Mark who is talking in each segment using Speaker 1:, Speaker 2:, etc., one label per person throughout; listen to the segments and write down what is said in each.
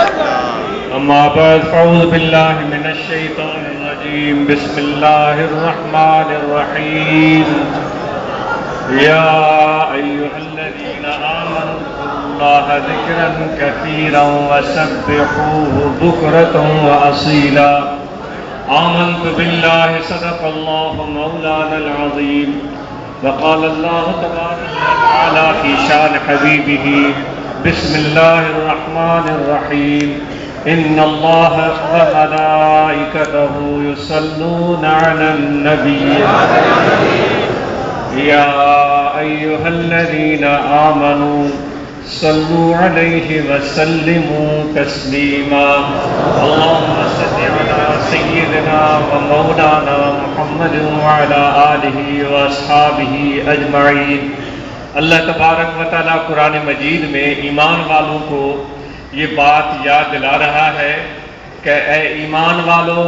Speaker 1: أما بعد فأعوذ بالله من الشيطان الرجيم بسم الله الرحمن الرحيم يا أيها الذين آمنوا اذكروا الله ذكرا كثيرا وسبحوه بكرة وأصيلا آمنت بالله صدق الله مولانا العظيم وقال الله تبارك وتعالى في شان حبيبه بسم الله الرحمن الرحيم إن الله وملائكته يصلون على النبي يا أيها الذين آمنوا صلوا عليه وسلموا تسليما اللهم صل على سيدنا ومولانا محمد وعلى آله وأصحابه أجمعين۔ اللہ تبارک و تعالیٰ قرآن مجید میں ایمان والوں کو یہ بات یاد دلا رہا ہے کہ اے ایمان والو،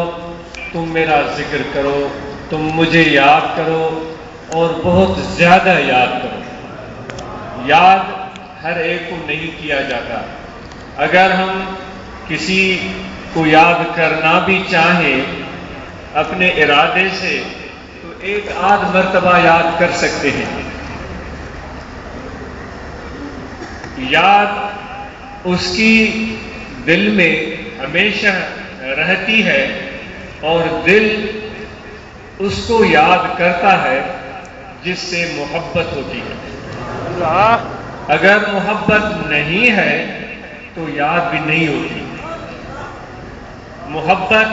Speaker 1: تم میرا ذکر کرو، تم مجھے یاد کرو اور بہت زیادہ یاد کرو۔ یاد ہر ایک کو نہیں کیا جاتا۔ اگر ہم کسی کو یاد کرنا بھی چاہیں اپنے ارادے سے تو ایک آدھ مرتبہ یاد کر سکتے ہیں۔ یاد اس کی دل میں ہمیشہ رہتی ہے اور دل اس کو یاد کرتا ہے جس سے محبت ہوتی ہے۔ اگر محبت نہیں ہے تو یاد بھی نہیں ہوتی۔ محبت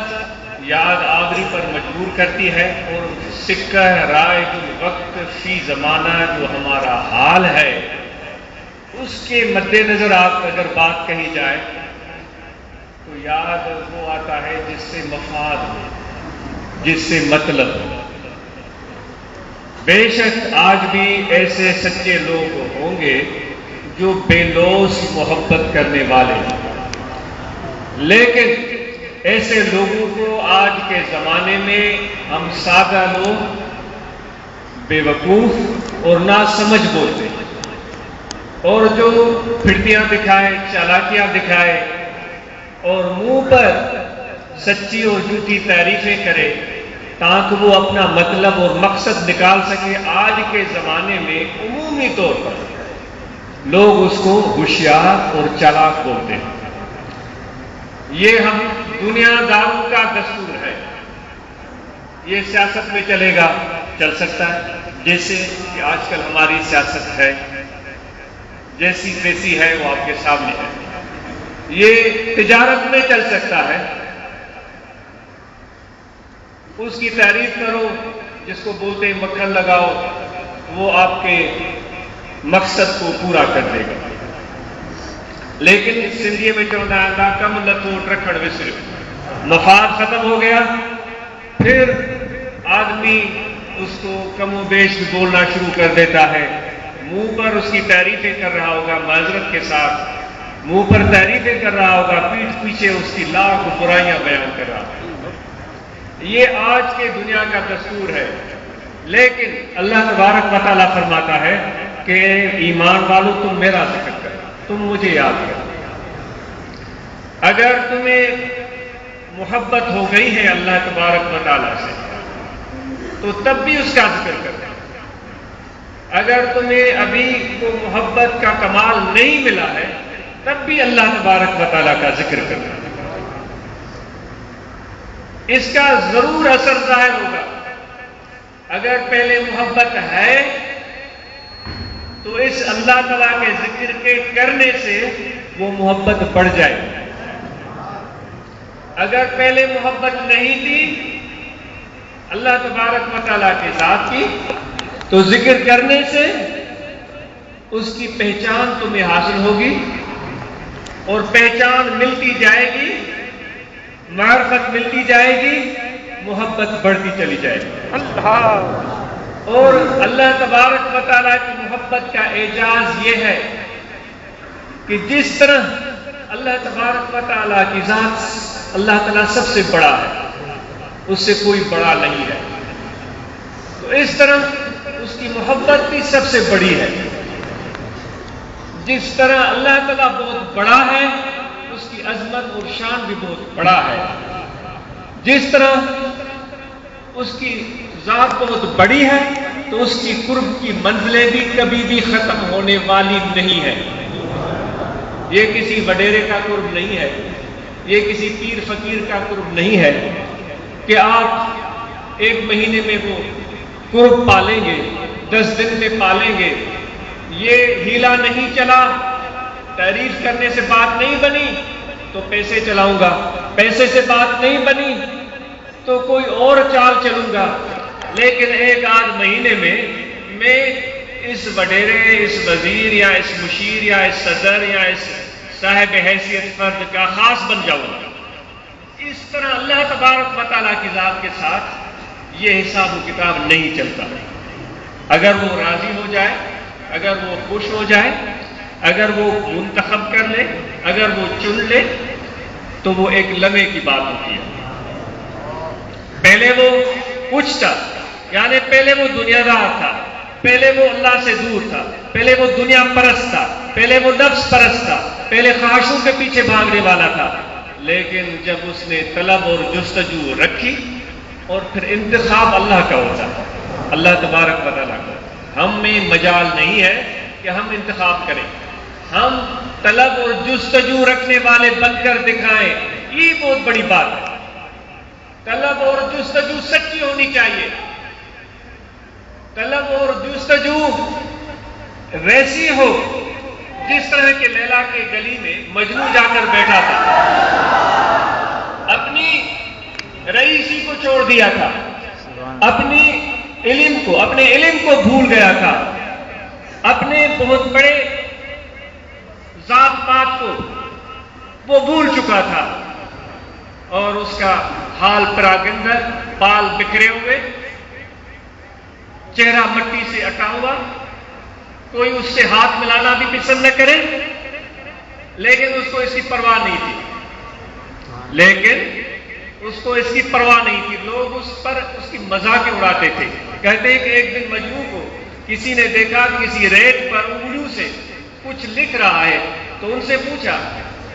Speaker 1: یاد آوری پر مجبور کرتی ہے اور سکہ رائج الوقت فی زمانہ جو ہمارا حال ہے اس کے مد نظر آپ اگر بات کہی جائے تو یاد وہ آتا ہے جس سے مفاد ہو، جس سے مطلب ہو۔ بے شک آج بھی ایسے سچے لوگ ہوں گے جو بے لوث محبت کرنے والے ہیں، لیکن ایسے لوگوں کو آج کے زمانے میں ہم سادہ لوگ بے وقوف اور ناسمجھ بولتے ہیں، اور جو پھرتیاں دکھائے، چالاکیاں دکھائے اور منہ پر سچی اور جھوٹی تعریفیں کرے تاکہ وہ اپنا مطلب اور مقصد نکال سکے، آج کے زمانے میں عمومی طور پر لوگ اس کو ہوشیار اور چالاک بولتے ہیں۔ یہ ہم دنیا داروں کا دستور ہے۔ یہ سیاست میں چلے گا، چل سکتا ہے، جیسے کہ آج کل ہماری سیاست ہے، جیسی تیسی ہے وہ آپ کے سامنے ہے۔ یہ تجارت میں چل سکتا ہے، اس کی تعریف کرو، جس کو بولتے ہیں مکھن لگاؤ، وہ آپ کے مقصد کو پورا کر دے گا۔ لیکن سندھی میں چوندہ آتا کم لتوں رکھڑ وسر، مفاد ختم ہو گیا، پھر آدمی اس کو کم و بیش بولنا شروع کر دیتا ہے، منہ پر اس کی تعریفیں کر رہا ہوگا، معذرت کے ساتھ منہ پر تعریفیں کر رہا ہوگا، پیٹھ پیچھے اس کی لاکھ برائیاں بیان کر رہا ہوگا۔ یہ آج کے دنیا کا دستور ہے، لیکن اللہ تبارک و تعالیٰ فرماتا ہے کہ ایمان والو تم میرا ذکر کرو، تم مجھے یاد کرو۔ اگر تمہیں محبت ہو گئی ہے اللہ تبارک و تعالیٰ سے تو تب بھی اس کا ذکر کرو۔ اگر تمہیں ابھی کو محبت کا کمال نہیں ملا ہے تب بھی اللہ تبارک و تعالیٰ کا ذکر کرو۔ اس کا ضرور اثر ظاہر ہوگا۔ اگر پہلے محبت ہے تو اس اللہ تعالیٰ کے ذکر کے کرنے سے وہ محبت بڑھ جائے۔ اگر پہلے محبت نہیں تھی اللہ تبارک و تعالیٰ کے ذات کی تو ذکر کرنے سے اس کی پہچان تمہیں حاصل ہوگی اور پہچان ملتی جائے گی، معرفت ملتی جائے گی، محبت بڑھتی چلی جائے گی۔ اور اللہ تبارک و تعالیٰ کی محبت کا اعجاز یہ ہے کہ جس طرح اللہ تبارک و تعالیٰ کی ذات، اللہ تعالیٰ سب سے بڑا ہے، اس سے کوئی بڑا نہیں ہے، تو اس طرح اس کی محبت بھی سب سے بڑی ہے۔ جس طرح اللہ تعالیٰ بہت بڑا ہے، اس کی عظمت اور شان بھی بہت بڑا ہے. جس طرح اس کی ذات بہت بڑی ہے تو اس کی قرب کی منزلیں بھی کبھی بھی ختم ہونے والی نہیں ہے. یہ کسی وڈیرے کا قرب نہیں ہے, یہ کسی پیر فقیر کا قرب نہیں ہے کہ آپ ایک مہینے میں وہ قرب پالیں گے, 10 دن میں پالیں گے. یہ ہیلا نہیں چلا, تعریف کرنے سے بات نہیں بنی تو پیسے چلاؤں گا, پیسے سے بات نہیں بنی تو کوئی اور چال چلوں گا. لیکن ایک آدھ مہینے میں اس وڈیرے, اس وزیر یا اس مشیر یا اس صدر یا اس صاحب حیثیت فرد کا خاص بن جاؤں گا. اس طرح اللہ تبارک و تعالیٰ کی ذات کے ساتھ یہ حساب و کتاب نہیں چلتا. اگر وہ راضی ہو جائے, اگر وہ خوش ہو جائے, اگر وہ منتخب کر لے, اگر وہ چن لے تو وہ ایک لمحے کی بات ہوتی ہے. پہلے وہ کچھ تھا, یعنی پہلے وہ دنیا دار تھا, پہلے وہ اللہ سے دور تھا, پہلے وہ دنیا پرست تھا, پہلے وہ نفس پرست تھا, پہلے خواہشوں کے پیچھے بھاگنے والا تھا. لیکن جب اس نے طلب اور جستجو رکھی اور پھر انتخاب اللہ کا ہوتا ہے, اللہ تبارک و تعالیٰ کا. ہم میں مجال نہیں ہے کہ ہم انتخاب کریں, ہم طلب اور جستجو رکھنے والے بن کر دکھائیں. یہ بہت بڑی بات ہے. طلب اور جستجو سچی ہونی چاہیے. طلب اور جستجو ویسی ہو جس طرح کے لیلا کے گلی میں مجنو جا کر بیٹھا تھا, اپنی رئیسی کو چھوڑ دیا تھا, اپنے علم کو بھول گیا تھا, اپنے بہت بڑے ذات پات کو وہ بھول چکا تھا, اور اس کا حال پراگندر, بال بکھرے ہوئے, چہرہ مٹی سے اٹا ہوا, کوئی اس سے ہاتھ ملانا بھی پسند نہ کرے, لیکن اس کو اس کی پرواہ نہیں تھی. لوگ اس پر اس کی مذاق اڑاتے تھے. کہتے ہیں کہ ایک دن مجنو کو کسی نے دیکھا کہ کسی ریت پر انگلیوں سے کچھ لکھ رہا ہے, تو ان سے پوچھا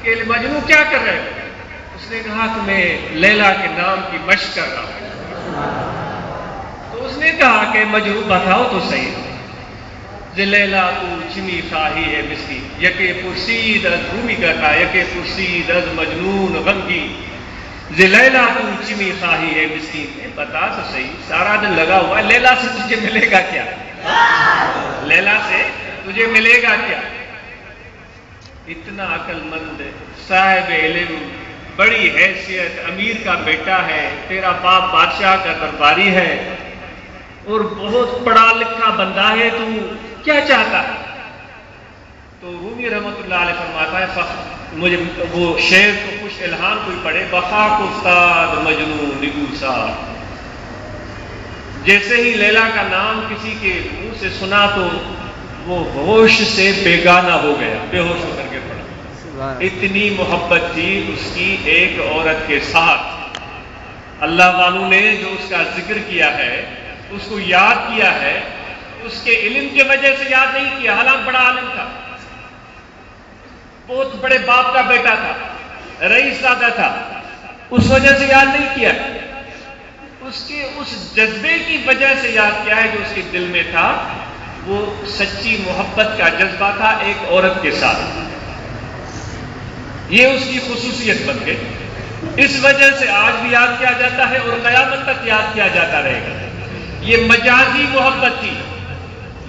Speaker 1: کہ مجنو کیا کر رہے ہیں؟ اس نے کہا کہ میں لیلا کے نام کی مشق کر رہا ہوں. تو اس نے کہا کہ مجنو بتاؤ تو صحیح, لیلا تو چمی خواہی ہے مسکین, یکے پرسید از رومی کا تھا, یکے پرسید از مجنون غمگی, لیلا تو چمی خواہی ہے مسکین. بتا تو صحیح, سارا دن لگا ہوا ہے, لیلا سے تجھے ملے گا کیا؟ لیلا سے تجھے ملے گا کیا؟ اتنا عقل مند, صاحب علم, بڑی حیثیت, امیر کا بیٹا ہے, تیرا باپ بادشاہ کا درباری ہے اور بہت پڑھا لکھا بندہ ہے, تو کیا چاہتا ہے؟ تو رومی رحمت اللہ علیہ فرماتا ہے, مجھے وہ شعر کو کچھ الہام کوئی پڑھے, بخاک استاد مجنون نگوسا. جیسے ہی لیلا کا نام کسی کے منہ سے سنا تو وہ ہوش سے بیگانہ ہو گیا, بے ہوش ہو کر کے پڑا. اتنی محبت تھی اس کی ایک عورت کے ساتھ. اللہ والوں نے جو اس کا ذکر کیا ہے, اس کو یاد کیا ہے, اس کے علم کی وجہ سے یاد نہیں کیا. حالانکہ بڑا عالم تھا, بہت بڑے باپ کا بیٹا تھا, رئیس زادہ تھا, اس وجہ سے یاد نہیں کیا. اس کے اس جذبے کی وجہ سے یاد کیا ہے جو اس کے دل میں تھا. وہ سچی محبت کا جذبہ تھا ایک عورت کے ساتھ. یہ اس کی خصوصیت بن گئی. اس وجہ سے آج بھی یاد کیا جاتا ہے اور قیامت تک یاد کیا جاتا رہے گا. یہ مجازی محبت تھی,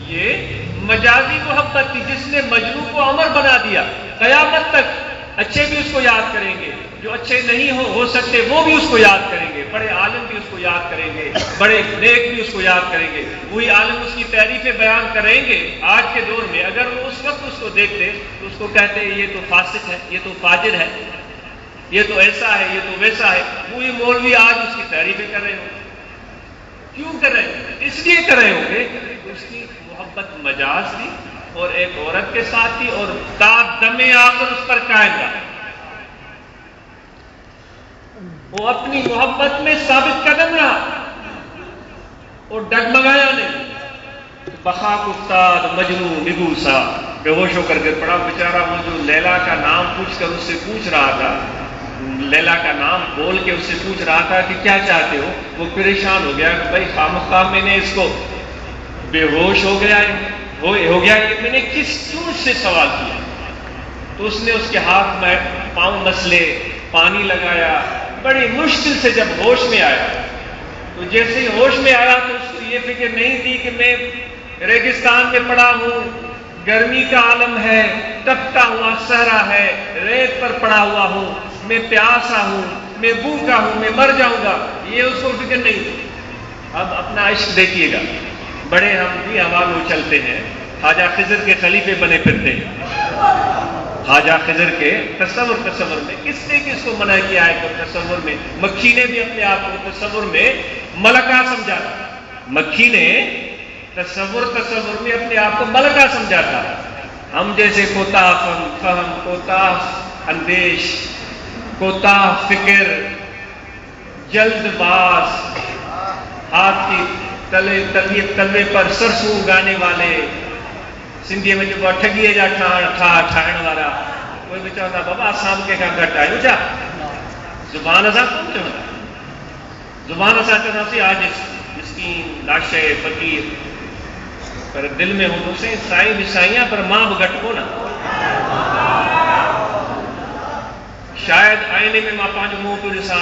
Speaker 1: یہ مجازی محبت تھی جس نے مجنو کو امر بنا دیا. قیامت تک اچھے بھی اس کو یاد کریں گے, جو اچھے نہیں ہو سکتے وہ بھی اس کو یاد کریں گے, بڑے عالم بھی اس کو یاد کریں گے, بڑے نیک بھی اس کو یاد کریں گے. وہی عالم اس کی تعریفیں بیان کریں گے. آج کے دور میں اگر وہ اس وقت اس کو دیکھتے تو اس کو کہتے یہ تو فاسق ہے, یہ تو فاجر ہے, یہ تو ایسا ہے, یہ تو ویسا ہے. وہی مولوی آج اس کی تعریفیں کر رہے ہوں. کیوں کر رہے ہیں؟ اس لیے کر رہے ہوں گے اس کی محبت مجاز تھی اور ایک عورت کے ساتھ تھی, اور تا دم آخر اس پر قائم رہا. وہ اپنی محبت میں ثابت قدم رہا اور ڈگمگایا نہیں. بخاک استاد مجنون نگوسا, بے ہوش ہو کر کے پڑا بیچارہ. وہ جو لیلا کا نام پوچھ کر اس سے پوچھ رہا تھا لیلا کا نام بول کے اس سے پوچھ رہا تھا کہ کیا چاہتے ہو. وہ پریشان ہو گیا کہ بھائی خامخواہ میں نے اس کو بے ہوش ہو گیا کہ میں نے کس کیوں سے سوال کیا. تو اس نے اس کے ہاتھ میں پاؤں مسلے, پانی لگایا. بڑی مشکل سے جب ہوش میں آیا تو جیسے ہی ہوش میں آیا تو اس کو یہ فکر نہیں تھی کہ میں ریگستان میں پڑا ہوں, گرمی کا عالم ہے, تپتا ہوا صحرا ہے, ریت پر پڑا ہوا ہوں, میں پیاسا ہوں, میں بھوکا ہوں, میں مر جاؤں گا. یہ اس کو فکر نہیں تھی. اب اپنا عشق دیکھیے گا, بڑے ہم بھی ہوا میں اچھلتے ہیں, خواجہ خضر کے خلیفے بنے پھرتے ہیں. خواجہ خضر کے تصور میں کس نے کس کو منع کیا ہے؟ تو تصور میں مکھی نے بھی اپنے آپ کو تصور میں ملکہ سمجھا تھا. مکھی نے تصور میں اپنے آپ کو ملکہ سمجھا تھا. ہم جیسے کوتاہ فہم, کوتاہ اندیش, کوتاہ فکر, جلد باز, ہاتھ کی تلوے پر سرسوں اگانے والے, سندھی میں جو ٹھگیے جا ٹھائن والا, کوئی بھی چاہتا بابا اساں کے کا گھٹ آئیو چا زبان اساں کون چاہتا, زبان اساں چاہتا سی آج مسکین لاشے فقیر, پر دل میں ہوں سے سائی بھی سائیاں پر ماں بھی گھٹ کو نا. شاید آئینے میں ماں پانچ منہ پہ ڈساں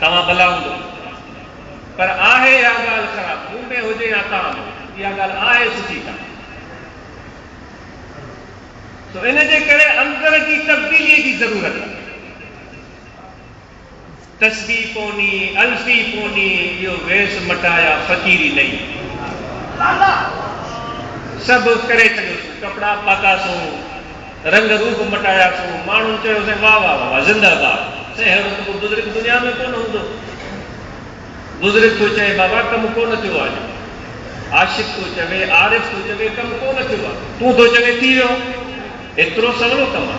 Speaker 1: تواں بھلا ہوں, پر آہے یا گال خراب منہ میں ہوجے یا تاں یا گال آہے سچی کا. تو ان کے کرے اندر کی تبدیلی کی ضرورت ہے. تسبیح پونی, الفی پونی, یہ ویس مٹایا فقیری نہیں. سب کرے چلو سو, کپڑا پاتا سو, رنگ روپ مٹایا سو, مانو چو سے واہ واہ واہ زندہ باد. سے بزرگ دنیا میں کون ہوں, بزرگ تو چاہے بابا کم کون تھو آج, عاشق تو چوے, عارف تو چوے کم کون تھو آج, تو چوے تھی ویو ایترو سولو کم ہے.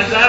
Speaker 1: 1000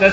Speaker 1: 10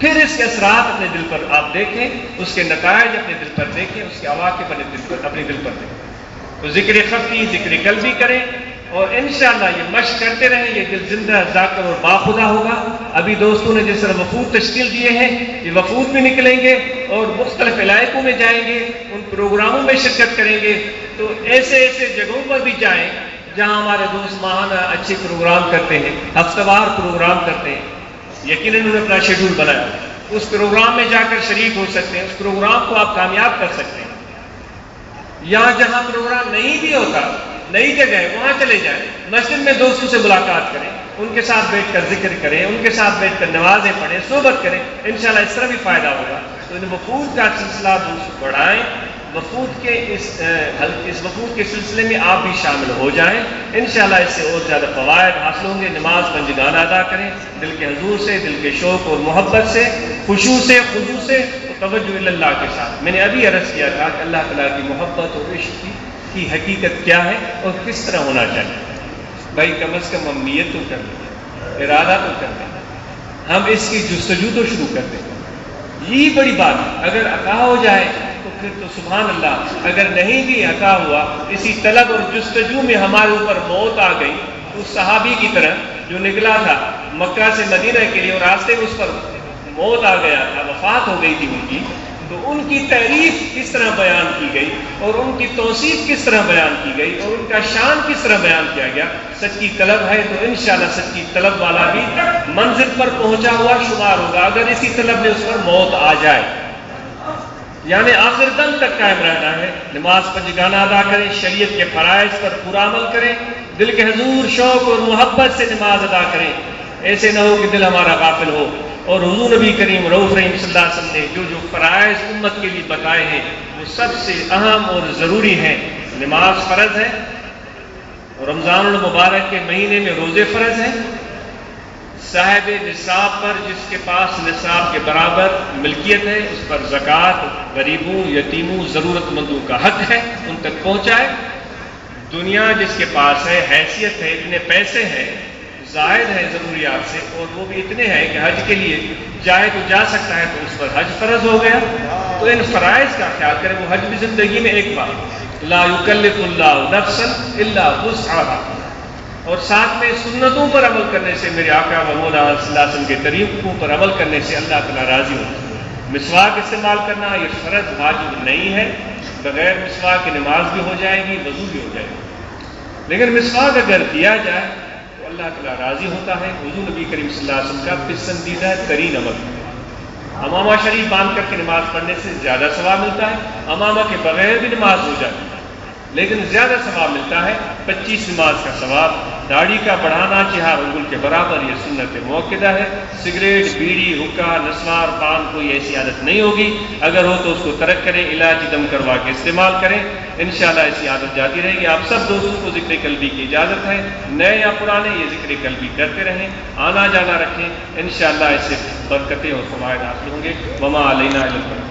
Speaker 1: پھر اس کے اثرات اپنے دل پر آپ دیکھیں، اس کے نتائج اپنے دل پر دیکھیں، اس کے عواقب اپنے دل پر دیکھیں. تو ذکر خفی، ذکر قلبی کریں، اور انشاءاللہ یہ مشق کرتے رہیں. یہ دل زندہ، ذاکر اور باخدا ہوگا. ابھی دوستوں نے جس طرح وفود تشکیل دیے ہیں، یہ وفود بھی نکلیں گے اور مختلف علاقوں میں جائیں گے، ان پروگراموں میں شرکت کریں گے. تو ایسے ایسے جگہوں پر بھی جائیں جہاں ہمارے دوست ماہانہ اچھے پروگرام کرتے ہیں، ہفتہ وار پروگرام کرتے ہیں. یقیناً انہوں نے اپنا شیڈول بنایا، اس پروگرام میں جا کر شریک ہو سکتے ہیں، اس پروگرام کو آپ کامیاب کر سکتے ہیں. یا جہاں پروگرام نہیں بھی ہوتا، نئی جگہ ہے، وہاں چلے جائیں. مسجد میں دوستوں سے ملاقات کریں، ان کے ساتھ بیٹھ کر ذکر کریں، ان کے ساتھ بیٹھ کر نمازیں پڑھیں، صحبت کریں. انشاءاللہ اس طرح بھی فائدہ ہوگا. تو ان وفود کا سلسلہ دوست بڑھائیں. وفود کے اس وفود کے سلسلے میں آپ بھی شامل ہو جائیں. انشاءاللہ اس سے اور زیادہ فوائد حاصل ہوں گے. نماز پنجگانہ ادا کریں، دل کے حضور سے، دل کے شوق اور محبت سے، خشوع سے، خضوع سے، توجہ اللہ کے ساتھ. میں نے ابھی عرض کیا تھا کہ اللہ تعالیٰ کی محبت اور عشق کی حقیقت کیا ہے اور کس طرح ہونا چاہیے. بھائی کم از کم ہم نیت تو کر لیں، ارادہ تو کر لیں، ہم اس کی جستجو تو شروع کر دیں. یہی بڑی بات ہے. اگر عطا ہو جائے تو پھر تو سبحان اللہ. اگر نہیں بھی عطا ہوا، اسی طلب اور جستجو میں ہمارے اوپر موت آ گئی، اس صحابی کی طرح جو نکلا تھا مکہ سے مدینہ کے لیے اور راستے میں اس پر موت آ گیا تھا، وفات ہو گئی تھی ان کی، تو ان کی تعریف کس طرح بیان کی گئی اور ان کی توصیف کس طرح بیان کی گئی اور ان کا شان کس طرح بیان کیا گیا. سچی طلب ہے تو انشاءاللہ سچی طلب والا بھی منزل پر پہنچا ہوا شمار ہوگا. اگر اسی طلب میں اس پر موت آ جائے، یعنی آخر دم تک قائم رہنا ہے. نماز پنجگانہ ادا کریں، شریعت کے فرائض پر پورا عمل کریں، دل کے حضور، شوق اور محبت سے نماز ادا کریں. ایسے نہ ہو کہ دل ہمارا غافل ہو. اور حضور نبی کریم رؤوف رحیم صلی اللہ علیہ وسلم نے جو فرائض امت کے لیے بتائے ہیں وہ سب سے اہم اور ضروری ہیں. نماز فرض ہے، رمضان المبارک کے مہینے میں روزے فرض ہیں. صاحب نصاب پر، جس کے پاس نصاب کے برابر ملکیت ہے، اس پر زکوٰۃ غریبوں، یتیموں، ضرورت مندوں کا حق ہے، ان تک پہنچائے. دنیا جس کے پاس ہے، حیثیت ہے، اتنے پیسے ہیں، زائد ہے ضروریات سے، اور وہ بھی اتنے ہیں کہ حج کے لیے جائے تو جا سکتا ہے، تو اس پر حج فرض ہو گیا. تو ان فرائض کا خیال کریں. وہ حج بھی زندگی میں ایک بار، لا یکلف اللہ نفسا الا وسعها. اور ساتھ میں سنتوں پر عمل کرنے سے، میرے آقا و مولا صلی اللہ علیہ وسلم کے طریقوں پر عمل کرنے سے اللہ تعالیٰ راضی ہوتا ہے. مسواک استعمال کرنا یہ فرض واجب نہیں ہے. بغیر مسواک کی نماز بھی ہو جائے گی، وضو بھی ہو جائے گا. لیکن مسواک اگر دیا جائے تو اللہ تعالیٰ راضی ہوتا ہے. حضور نبی کریم صلی اللہ علیہ وسلم کا پسندیدہ ترین عمل. امامہ شریف باندھ کر کے نماز پڑھنے سے زیادہ ثواب ملتا ہے. امامہ کے بغیر بھی نماز ہو جاتی ہے لیکن زیادہ ثواب ملتا ہے. 25 نماز کا ثواب. داڑھی کا بڑھانا 4 انگل کے برابر یہ سنت موقدہ ہے. سگریٹ، بیڑی، حکا، نسوار، پان کوئی ایسی عادت نہیں ہوگی. اگر ہو تو اس کو ترک کریں، علاج دم کروا کے استعمال کریں. انشاءاللہ ایسی عادت جاتی رہے گی. آپ سب دوستوں کو ذکر قلبی کی اجازت ہے. نئے یا پرانے یہ ذکر قلبی کرتے رہیں، آنا جانا رکھیں. انشاءاللہ اس سے برکتیں اور فوائد حاصل ہوں گے. وما علینا الا البلاغ.